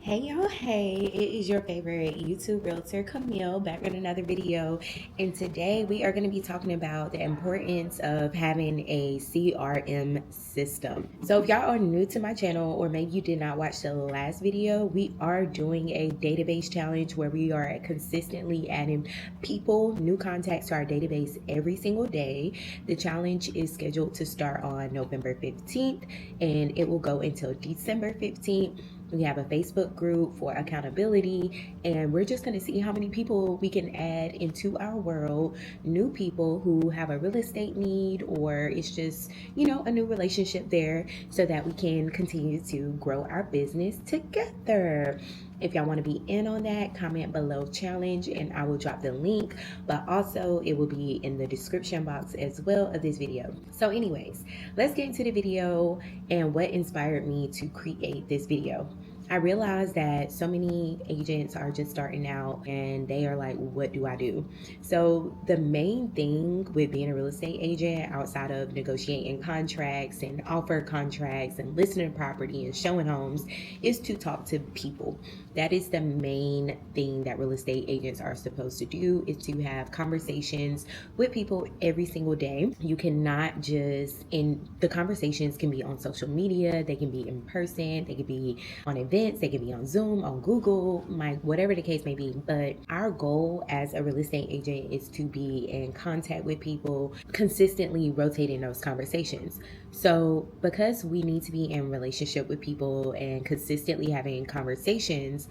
Hey y'all, hey, it is your favorite YouTube realtor Camille back with another video. And today we are going to be talking about the importance of having a CRM system. So if y'all are new to my channel, or maybe you did not watch the last video, we are doing a database challenge where we are consistently adding people, new contacts to our database every single day. The challenge is scheduled to start on November 15th and it will go until December 15th. We have a Facebook group for accountability, and we're just going to see how many people we can add into our world. New people who have a real estate need, or it's just, a new relationship there, so that we can continue to grow our business together. If y'all want to be in on that, comment below challenge and I will drop the link, but also it will be in the description box as well of this video. So anyways, let's get into the video and what inspired me to create this video. I realized that so many agents are just starting out and they are like, what do I do? So the main thing with being a real estate agent, outside of negotiating contracts and offer contracts and listing property and showing homes, is to talk to people. That is the main thing that real estate agents are supposed to do, is to have conversations with people every single day. You cannot just, and the conversations can be on social media, they can be in person, they can be on events, they can be on Zoom, on Google, whatever the case may be. But our goal as a real estate agent is to be in contact with people, consistently rotating those conversations. So because we need to be in relationship with people and consistently having conversations,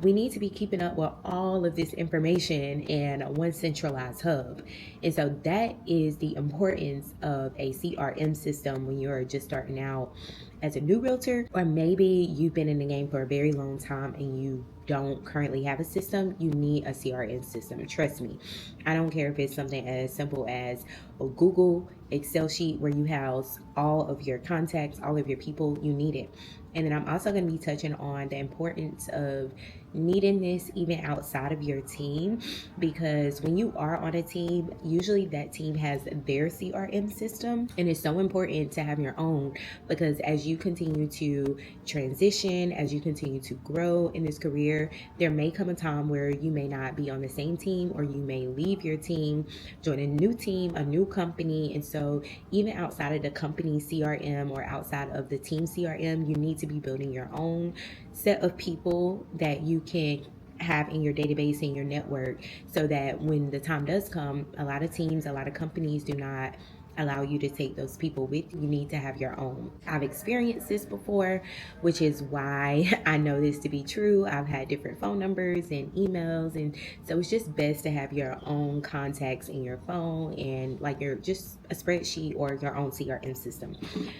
we need to be keeping up with all of this information in one centralized hub. And so that is the importance of a CRM system when you're just starting out as a new realtor, or maybe you've been in the game for a very long time and you don't currently have a system. You need a CRM system. Trust me. I don't care if it's something as simple as a Google Excel sheet where you house all of your contacts, all of your people. You need it. And then I'm also going to be touching on the importance of needing this even outside of your team, because when you are on a team, usually that team has their CRM system, and it's so important to have your own, because as you continue to transition, as you continue to grow in this career, there may come a time where you may not be on the same team, or you may leave your team, join a new team, a new company. And so even outside of the company CRM or outside of the team CRM, you need to be building your own set of people that you can have in your database, in your network, so that when the time does come, a lot of teams, a lot of companies do not allow you to take those people with you. You need to have your own. I've experienced this before, which is why I know this to be true. I've had different phone numbers and emails, and so it's just best to have your own contacts in your phone, and like you're just a spreadsheet or your own CRM system.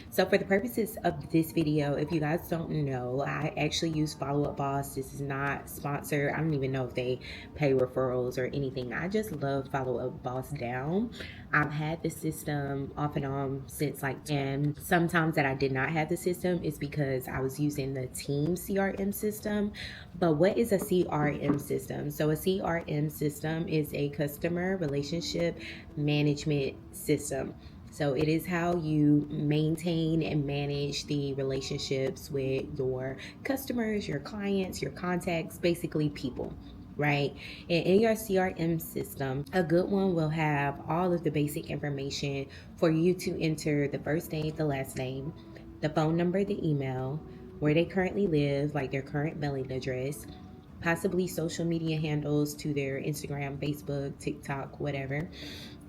So for the purposes of this video, if you guys don't know, I actually use Follow Up Boss. This is not sponsored. I don't even know if they pay referrals or anything. I just love Follow Up Boss down. I've had the system off and on since and sometimes that I did not have the system is because I was using the team CRM system. But what is a CRM system? So a CRM system is a customer relationship management system. So it is how you maintain and manage the relationships with your customers, your clients, your contacts, basically people, right? And in your CRM system, a good one will have all of the basic information for you to enter: the first name, the last name, the phone number, the email, where they currently live, like their current mailing address, possibly social media handles to their Instagram, Facebook, TikTok, whatever.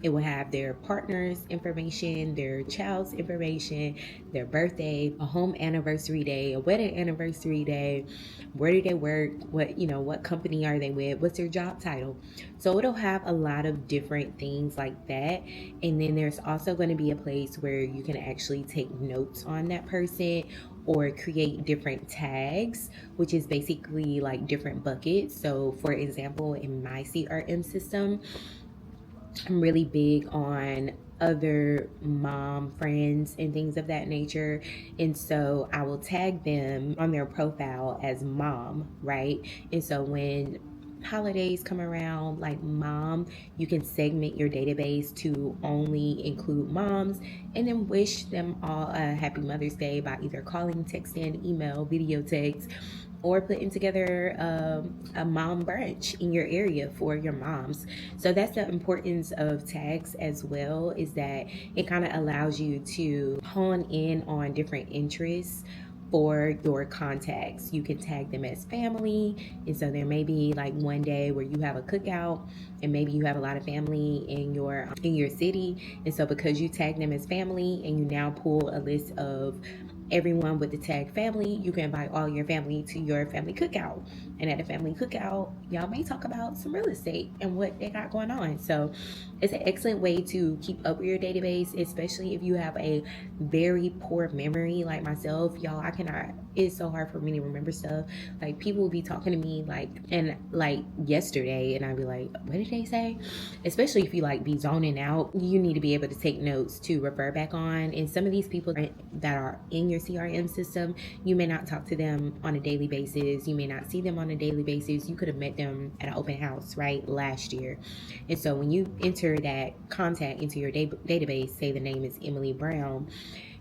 It will have their partner's information, their child's information, their birthday, a home anniversary day, a wedding anniversary day, where do they work, what company are they with, what's their job title. So it'll have a lot of different things like that. And then there's also going to be a place where you can actually take notes on that person, or create different tags, which is basically like different buckets. So for example, in my CRM system, I'm really big on other mom friends and things of that nature. And so I will tag them on their profile as mom, right? And so when holidays come around, like mom, you can segment your database to only include moms, and then wish them all a happy Mother's Day by either calling, texting, email, video text, or putting together a mom brunch in your area for your moms. So that's the importance of tags as well, is that it kind of allows you to hone in on different interests for your contacts. You can tag them as family, and so there may be like one day where you have a cookout and maybe you have a lot of family in your city, and so because you tag them as family and you now pull a list of everyone with the tag family, you can invite all your family to your family cookout. And at the family cookout, y'all may talk about some real estate and what they got going on. So it's an excellent way to keep up with your database, especially if you have a very poor memory like myself. Y'all, I cannot, it's so hard for me to remember stuff. Like people will be talking to me like yesterday, and I'd be like, what did they say? Especially if you like be zoning out, you need to be able to take notes to refer back on. And some of these people that are in your CRM system, you may not talk to them on a daily basis. You may not see them on a daily basis. You could have met them at an open house, right, last year. And so when you enter that contact into your database, say the name is Emily Brown,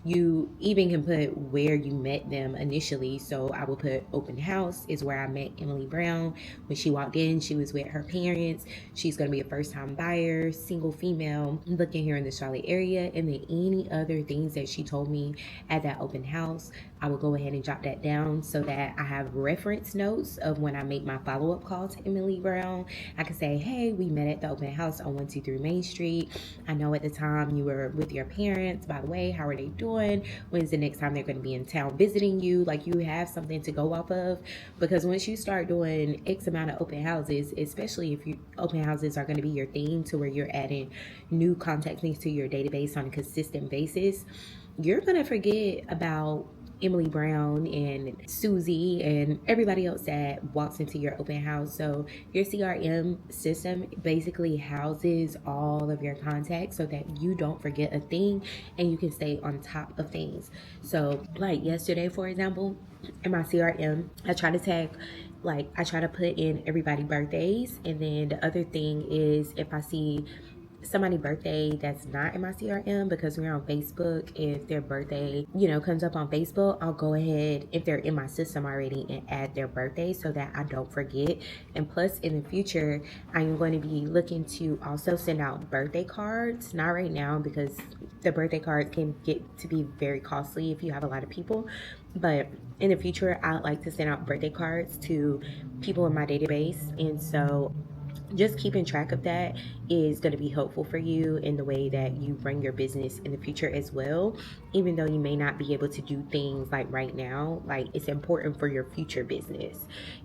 you even can put where you met them initially. So I will put open house is where I met Emily Brown. When she walked in, she was with her parents. She's going to be a first-time buyer, single female, looking here in the Charlotte area. And then any other things that she told me at that open house, I will go ahead and jot that down so that I have reference notes of when I make my follow-up call to Emily Brown. I can say, hey, we met at the open house on 123 Main Street. I know at the time you were with your parents. By the way, how are they doing? When's the next time they're going to be in town visiting you? Like, you have something to go off of, because once you start doing X amount of open houses, especially if open houses are going to be your thing to where you're adding new contacts to your database on a consistent basis, you're going to forget about Emily Brown and Susie and everybody else that walks into your open house. So your CRM system basically houses all of your contacts so that you don't forget a thing and you can stay on top of things. So like yesterday, for example, in my CRM, I try to put in everybody's birthdays. And then the other thing is, if I see somebody's birthday that's not in my CRM, because we're on Facebook, if their birthday, comes up on Facebook, I'll go ahead, if they're in my system already, and add their birthday so that I don't forget. And plus, in the future, I am going to be looking to also send out birthday cards. Not right now, because the birthday cards can get to be very costly if you have a lot of people. But in the future, I'd like to send out birthday cards to people in my database. And so just keeping track of that is going to be helpful for you in the way that you run your business in the future as well. Even though you may not be able to do things like right now, like it's important for your future business.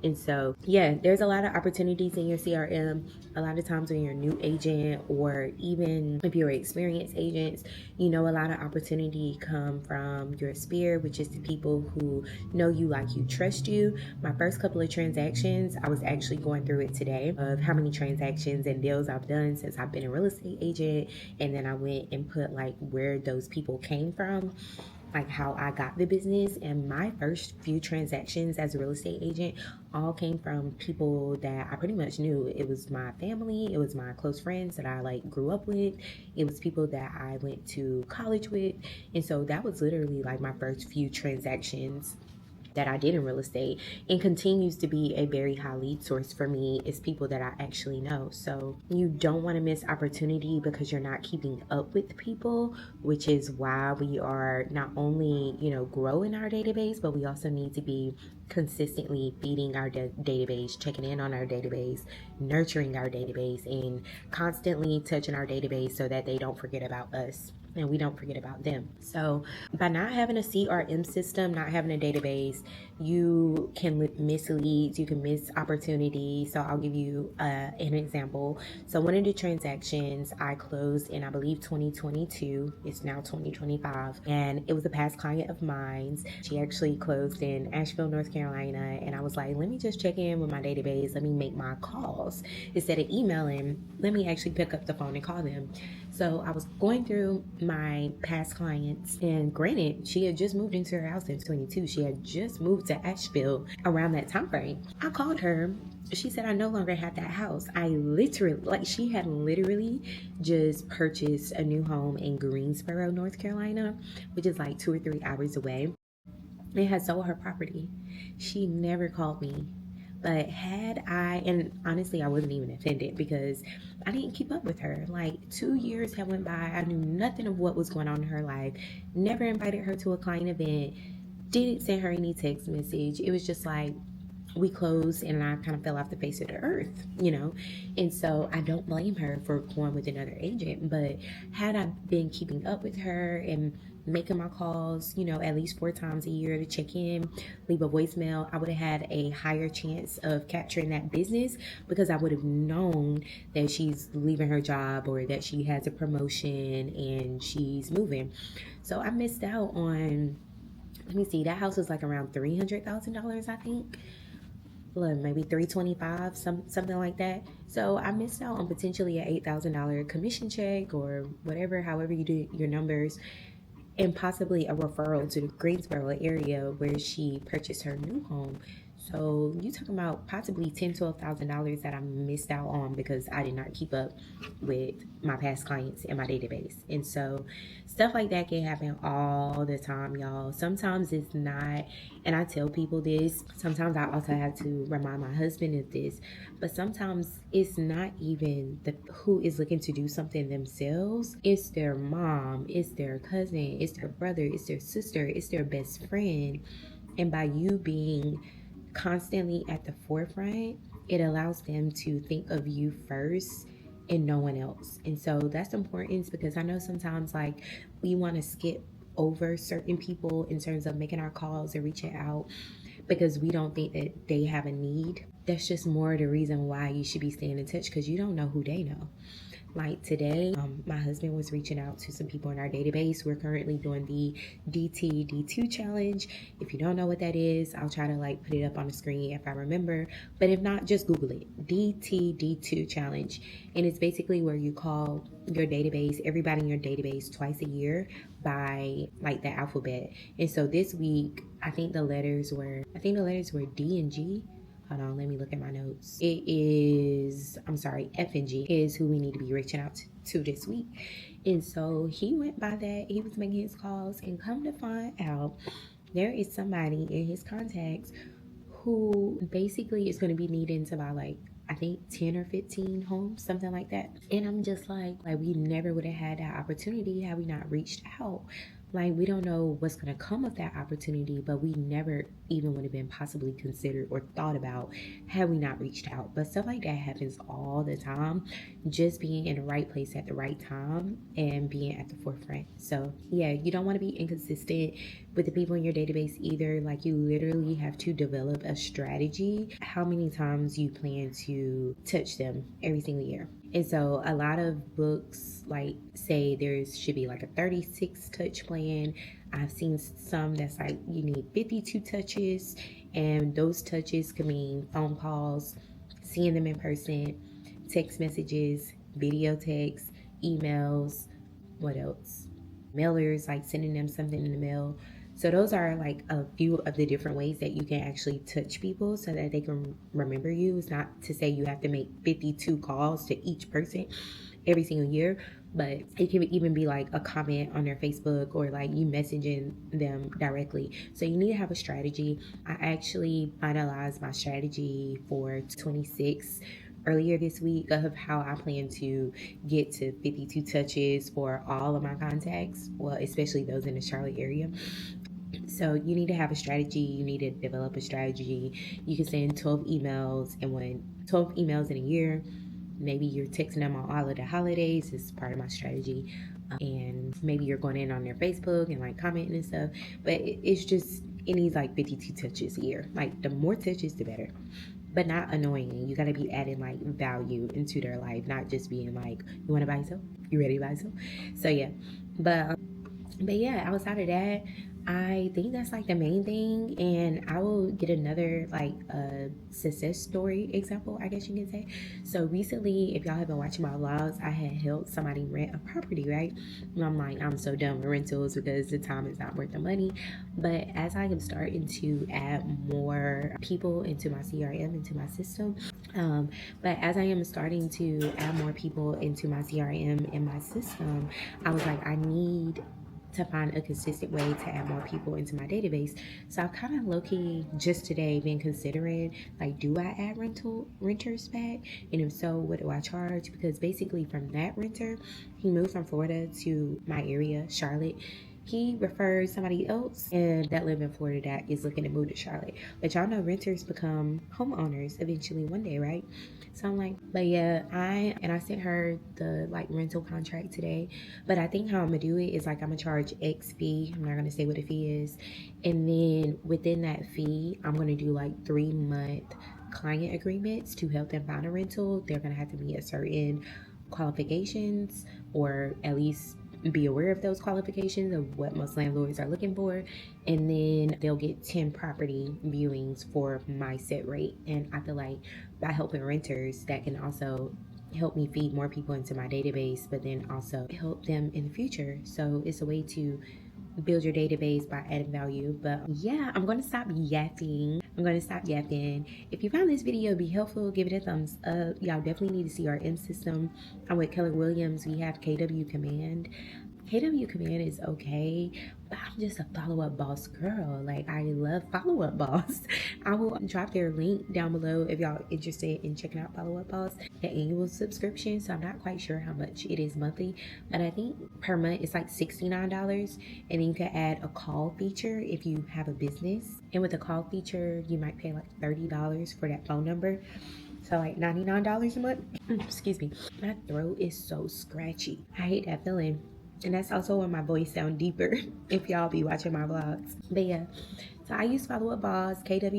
And so, yeah, there's a lot of opportunities in your CRM. A lot of times when you're a new agent, or even if you're an experienced agent, a lot of opportunity come from your sphere, which is the people who know you, like you, trust you. My first couple of transactions, I was actually going through it today of how many transactions and deals I've done since I've been a real estate agent. And then I went and put like where those people came from, like how I got the business. And my first few transactions as a real estate agent all came from people that I pretty much knew. It was my family, it was my close friends that I like grew up with, it was people that I went to college with. And so that was literally like my first few transactions that I did in real estate, and continues to be a very high lead source for me, is people that I actually know. So you don't want to miss opportunity because you're not keeping up with people, which is why we are not only, growing our database, but we also need to be consistently feeding our database, checking in on our database, nurturing our database, and constantly touching our database so that they don't forget about us and we don't forget about them. So by not having a CRM system, not having a database, you can miss leads, you can miss opportunities. So I'll give you an example. So one of the transactions I closed in, I believe, 2022, it's now 2025, and it was a past client of mine. She actually closed in Asheville, North Carolina, and I was like, let me just check in with my database, let me make my calls. Instead of emailing, let me actually pick up the phone and call them. So I was going through my past clients, and granted, she had just moved into her house in 22. She had just moved to Asheville around that time frame. I called her. She said I no longer had that house. She had literally just purchased a new home in Greensboro, North Carolina, which is like 2 or 3 hours away. and had sold her property. She never called me. But had I, and honestly, I wasn't even offended because I didn't keep up with her. Like 2 years had went by. I knew nothing of what was going on in her life. Never invited her to a client event. Didn't send her any text message. It was just like, we closed and I kind of fell off the face of the earth. And so I don't blame her for going with another agent. But had I been keeping up with her and making my calls, at least 4 times a year to check in, leave a voicemail, I would have had a higher chance of capturing that business because I would have known that she's leaving her job or that she has a promotion and she's moving. So I missed out on, let me see, that house was like around $300,000, I think. Maybe 325, something like that. So I missed out on potentially an $8,000 commission check or whatever, however you do your numbers, and possibly a referral to the Greensboro area where she purchased her new home. So you talking about possibly $10,000-$12,000 that I missed out on because I did not keep up with my past clients in my database. And so stuff like that can happen all the time, y'all. Sometimes it's not, and I tell people this, sometimes I also have to remind my husband of this, but sometimes it's not even the who is looking to do something themselves. It's their mom, it's their cousin, it's their brother, it's their sister, it's their best friend. And by you being constantly at the forefront, it allows them to think of you first and no one else. And so that's important because I know sometimes like we want to skip over certain people in terms of making our calls or reaching out because we don't think that they have a need. That's just more the reason why you should be staying in touch because you don't know who they know. Like today, my husband was reaching out to some people in our database. We're currently doing the DTD2 challenge. If you don't know what that is, I'll try to like put it up on the screen if I remember. But if not, just Google it. DTD2 challenge. And it's basically where you call your database, everybody in your database twice a year by like the alphabet. And so this week, I think the letters were D and G. Hold on, let me look at my notes. F and G is who we need to be reaching out to this week. And so he went by that, he was making his calls, and come to find out, there is somebody in his contacts who basically is going to be needing to buy like, I think 10 or 15 homes, something like that. And I'm just like we never would have had that opportunity had we not reached out. Like, we don't know what's going to come of that opportunity, but we never even would have been possibly considered or thought about had we not reached out. But stuff like that happens all the time. Just being in the right place at the right time and being at the forefront. So yeah, you don't want to be inconsistent with the people in your database either. Like, you literally have to develop a strategy how many times you plan to touch them every single year. And so a lot of books like say there should be like a 36 touch plan. I've seen some that's like you need 52 touches, and those touches can mean phone calls, seeing them in person, text messages, video texts, emails, what else? Mailers, like sending them something in the mail. So those are like a few of the different ways that you can actually touch people so that they can remember you. It's not to say you have to make 52 calls to each person every single year, but it can even be like a comment on their Facebook or like you messaging them directly. So you need to have a strategy. I actually finalized my strategy for 26 earlier this week of how I plan to get to 52 touches for all of my contacts, well, especially those in the Charlotte area. So you need to have a strategy. You need to develop a strategy. You can send 12 emails, and when 12 emails in a year, maybe you're texting them on all of the holidays. It's part of my strategy. And maybe you're going in on their Facebook and like commenting and stuff. But it's just, it needs like 52 touches a year. Like, the more touches, the better. But not annoying. You got to be adding like value into their life, not just being like, you want to buy some? You ready to buy some? So yeah. But yeah, outside of that, I think that's like the main thing. And I will get another like success story example, I guess you can say. So recently, if y'all have been watching my vlogs, I had helped somebody rent a property, right? And I'm like, I'm so done with rentals because the time is not worth the money. But as I am starting to add more people into my CRM, into my system, but as I am starting to add more people into my CRM and my system, I was like, I need to find a consistent way to add more people into my database. So I've kind of low-key just today been considering, like, do I add renters back? And if so, what do I charge? Because basically from that renter, he moved from Florida to my area, Charlotte. He referred somebody else and that live in Florida that is looking to move to Charlotte. But y'all know renters become homeowners eventually one day, right? So I'm like, but yeah, I sent her the like rental contract today. But I think how I'm gonna do it is like I'm gonna charge X fee. I'm not gonna say what the fee is. And then within that fee, I'm gonna do like 3-month client agreements to help them find a rental. They're gonna have to meet a certain qualifications, or at least be aware of those qualifications of what most landlords are looking for, and then they'll get 10 property viewings for my set rate. And I feel like by helping renters, that can also help me feed more people into my database, but then also help them in the future. So it's a way to build your database by adding value. But yeah, I'm going to stop yapping. If you found this video be helpful, give it a thumbs up. Y'all definitely need a CRM system. I'm with Keller Williams. We have KW Command. KW Command is okay, but I'm just a follow-up boss girl. Like, I love follow-up boss. I will drop their link down below if y'all interested in checking out follow-up boss, the annual subscription. So I'm not quite sure how much it is monthly, but I think per month it's like $69. And then you can add a call feature if you have a business. And with the call feature, you might pay like $30 for that phone number. So like $99 a month. Excuse me. My throat is so scratchy. I hate that feeling. And that's also when my voice sound deeper if y'all be watching my vlogs. But yeah, so I use Follow Up Boss. Keller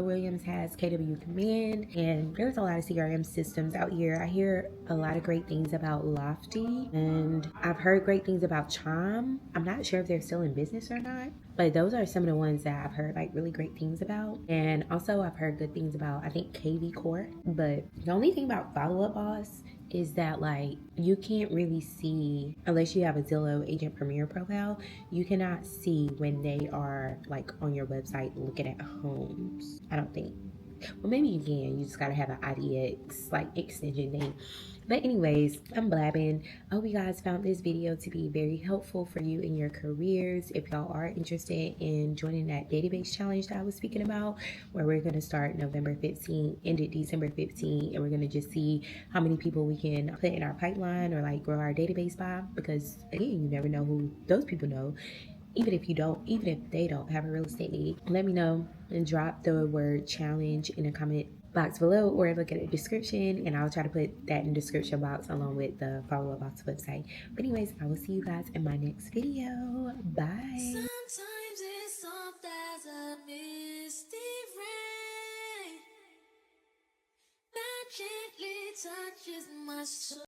Williams has KW Command, and there's a lot of CRM systems out here. I hear a lot of great things about Lofty, and I've heard great things about Chime. I'm not sure if they're still in business or not, but those are some of the ones that I've heard like really great things about. And also I've heard good things about, I think, KV Core. But the only thing about Follow Up Boss is that like you can't really see, unless you have a Zillow Agent Premier profile, you cannot see when they are like on your website looking at homes. I don't think. Well, maybe you can. You just gotta have an IDX like extension thing. But anyways, I'm blabbing. I hope you guys found this video to be very helpful for you in your careers. If y'all are interested in joining that database challenge that I was speaking about, where we're going to start November 15th, end December 15th, and we're going to just see how many people we can put in our pipeline or like grow our database by, because again, you never know who those people know. Even if they don't have a real estate need, let me know and drop the word challenge in the comment box below, or look at the description and I'll try to put that in the description box along with the Follow Up Box website. But anyways, I will see you guys in my next video. Bye. Sometimes it's soft as a misty rain that gently touches my soul.